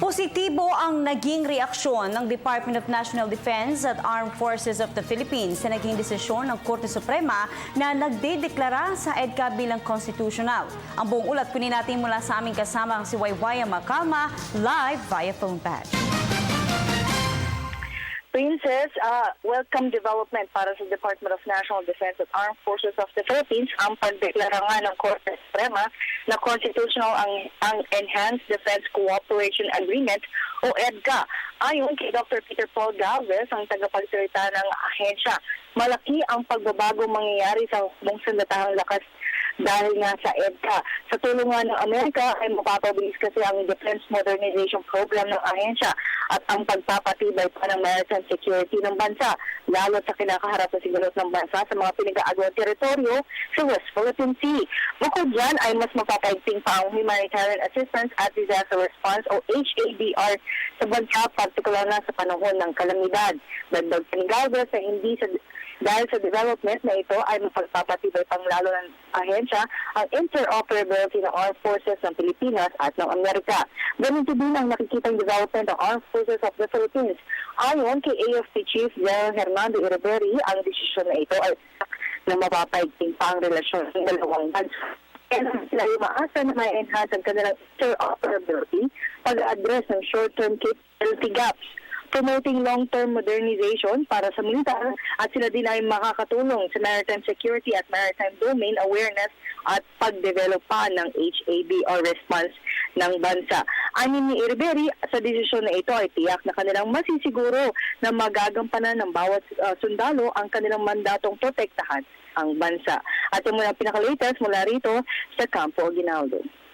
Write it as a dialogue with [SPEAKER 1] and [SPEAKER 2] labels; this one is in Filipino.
[SPEAKER 1] Positibo ang naging reaksyon ng Department of National Defense at Armed Forces of the Philippines sa naging desisyon ng Korte Suprema na nagdedeklara sa EDCA bilang constitutional. Ang buong ulat kunin natin mula sa aming kasamang si Waywaya Macalma live via phone patch.
[SPEAKER 2] Princess, welcome development para sa Department of National Defense at Armed Forces of the Philippines ang pagdeklara nga ng Korte Suprema na constitutional ang Enhanced Defense Cooperation Agreement o EDCA. Ayon kay Dr. Peter Paul Galvez, ang tagapagsalita ng ahensya, malaki ang pagbabago mangyayari sa hukbong sandatahang lakas dahil nga sa EDCA. Sa tulungan ng Amerika ay mapapabilis kasi ang Defense Modernization Program ng ahensya at ang pagpapatibay pa ng maritime security ng bansa, lalo sa kinakaharap na sigalot ng bansa sa mga pinag-aagawang teritoryo sa West Philippine Sea. Bukod dyan ay mas mapapaigting pa ang humanitarian assistance at disaster response o HADR sa bansa, partikular na sa panahon ng kalamidad. Dagdag pa ni Galvez na dahil sa development na ito ay mapagpapatibay pang lalo ng ahensya ang interoperability ng Armed Forces ng Pilipinas at ng Amerika. Ganito din ang nakikitang development ng Armed Forces of the Philippines. Ayon kay AFP Chief General Hernando Iriberi, ang desisyon na ito ay na mapapaigting pa ang relasyon ng dalawang bansa. Kaya sila ay maasa na may enhance ang kanilang interoperability pag-address ng short-term capability gaps, promoting long-term modernization para sa militar, at sila din ay makakatulong sa maritime security at maritime domain awareness at pag-develop pa ng HADR response ng bansa. Ayon ni Iriberi, sa desisyon na ito ay tiyak na kanilang masisiguro na magagampanan ng bawat sundalo ang kanilang mandatong protektahan ang bansa. At yung muna pinaka-latest mula rito sa Campo Aguinaldo.